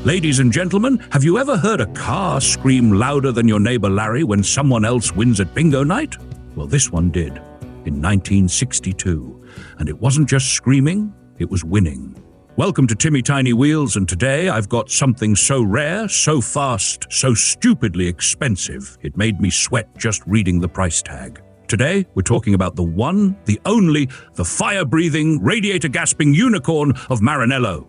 Ladies and gentlemen, have you ever heard a car scream louder than your neighbor Larry when someone else wins at bingo night? Well, this one did, in 1962. And it wasn't just screaming, it was winning. Welcome to Timmy Tiny Wheels, and today I've got something so rare, so fast, so stupidly expensive, it made me sweat just reading the price tag. Today, we're talking about the one, the only, the fire-breathing, radiator-gasping unicorn of Maranello.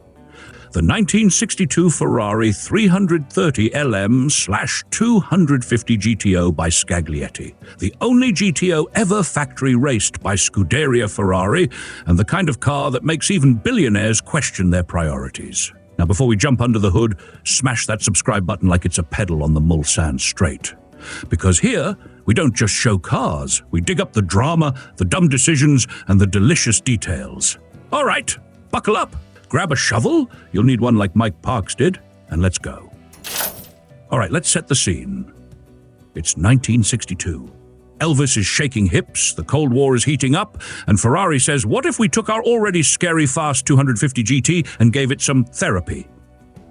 The 1962 Ferrari 330 LM/250 GTO by Scaglietti, the only GTO ever factory raced by Scuderia Ferrari, and the kind of car that makes even billionaires question their priorities. Now, before we jump under the hood, smash that subscribe button like it's a pedal on the Mulsanne Straight. Because here, we don't just show cars, we dig up the drama, the dumb decisions, and the delicious details. All right, buckle up. Grab a shovel, you'll need one like Mike Parks did, and let's go. All right, let's set the scene. It's 1962. Elvis is shaking hips, the Cold War is heating up, and Ferrari says, what if we took our already scary fast 250 GT and gave it some therapy?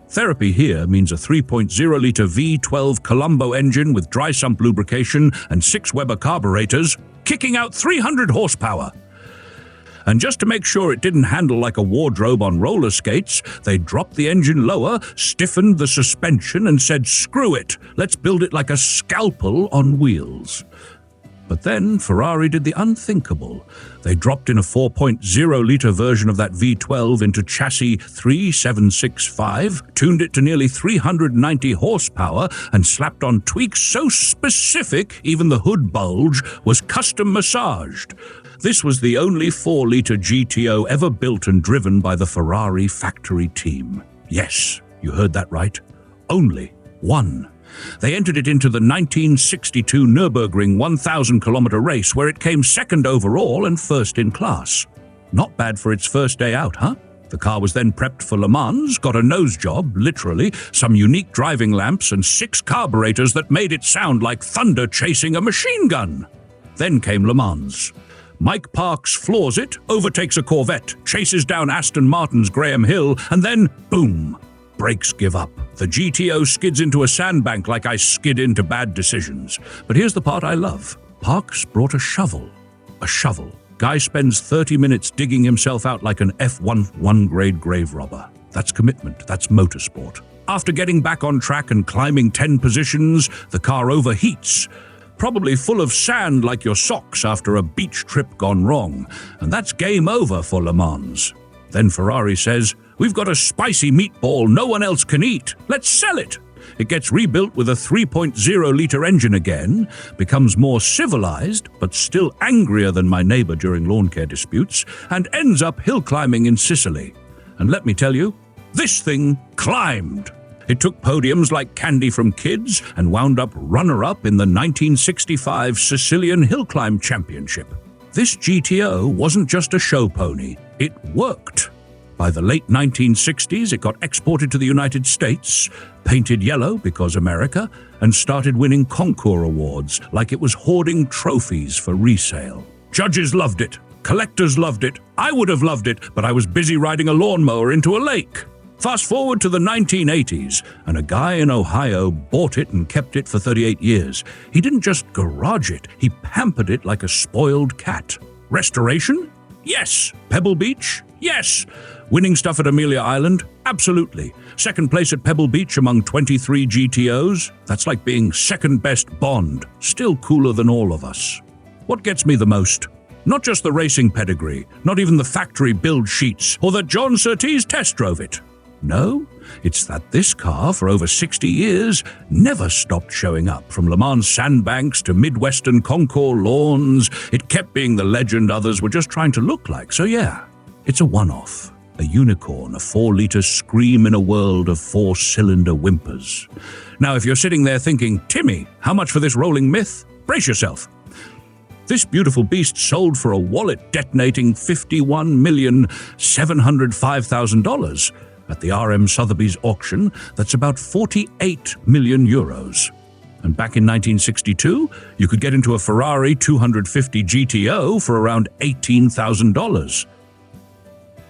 Therapy here means a 3.0-liter V12 Colombo engine with dry sump lubrication and 6 Weber carburetors, kicking out 300 horsepower. And just to make sure it didn't handle like a wardrobe on roller skates, they dropped the engine lower, stiffened the suspension, and said, screw it, let's build it like a scalpel on wheels. But then Ferrari did the unthinkable. They dropped in a 4.0-liter version of that V12 into chassis 3765, tuned it to nearly 390 horsepower, and slapped on tweaks so specific even the hood bulge was custom massaged. This was the only 4-liter GTO ever built and driven by the Ferrari factory team. Yes, you heard that right. Only one. They entered it into the 1962 Nürburgring 1,000-kilometer race, where it came second overall and first in class. Not bad for its first day out, huh? The car was then prepped for Le Mans, got a nose job, literally, some unique driving lamps, and 6 carburetors that made it sound like thunder chasing a machine gun. Then came Le Mans. Mike Parks floors it, overtakes a Corvette, chases down Aston Martin's Graham Hill, and then, boom, brakes give up. The GTO skids into a sandbank like I skid into bad decisions. But here's the part I love. Parks brought a shovel. A shovel. Guy spends 30 minutes digging himself out like an F1 grade grave robber. That's commitment. That's motorsport. After getting back on track and climbing 10 positions, the car overheats. Probably full of sand like your socks after a beach trip gone wrong. And that's game over for Le Mans. Then Ferrari says, we've got a spicy meatball no one else can eat. Let's sell it. It gets rebuilt with a 3.0-liter engine again, becomes more civilized, but still angrier than my neighbor during lawn care disputes, and ends up hill climbing in Sicily. And let me tell you, this thing climbed. It took podiums like candy from kids and wound up runner-up in the 1965 Sicilian Hill Climb Championship. This GTO wasn't just a show pony, it worked. By the late 1960s, it got exported to the United States, painted yellow because America, and started winning concours awards like it was hoarding trophies for resale. Judges loved it, collectors loved it, I would have loved it, but I was busy riding a lawnmower into a lake. Fast forward to the 1980s, and a guy in Ohio bought it and kept it for 38 years. He didn't just garage it, he pampered it like a spoiled cat. Restoration? Yes. Pebble Beach? Yes. Winning stuff at Amelia Island? Absolutely. Second place at Pebble Beach among 23 GTOs? That's like being second best Bond, still cooler than all of us. What gets me the most? Not just the racing pedigree, not even the factory build sheets, or that John Surtees test drove it. No, it's that this car, for over 60 years, never stopped showing up. From Le Mans sandbanks to Midwestern concours lawns, it kept being the legend others were just trying to look like. So yeah, it's a one-off. A unicorn, a 4-liter scream in a world of 4-cylinder whimpers. Now, if you're sitting there thinking, Timmy, how much for this rolling myth? Brace yourself. This beautiful beast sold for a wallet-detonating $51,705,000. At the RM Sotheby's auction, that's about 48 million euros. And back in 1962, you could get into a Ferrari 250 GTO for around $18,000.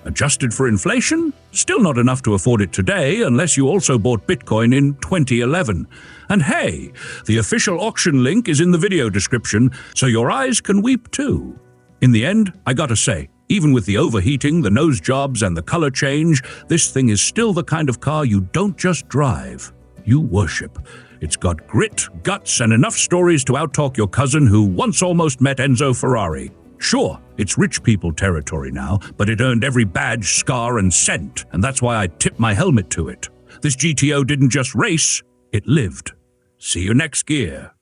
Adjusted for inflation, still not enough to afford it today unless you also bought Bitcoin in 2011. And hey, the official auction link is in the video description, so your eyes can weep too. In the end, I gotta say, even with the overheating, the nose jobs, and the color change, this thing is still the kind of car you don't just drive, you worship. It's got grit, guts, and enough stories to outtalk your cousin who once almost met Enzo Ferrari. Sure, it's rich people territory now, but it earned every badge, scar, and cent, and that's why I tip my helmet to it. This GTO didn't just race, it lived. See you next gear.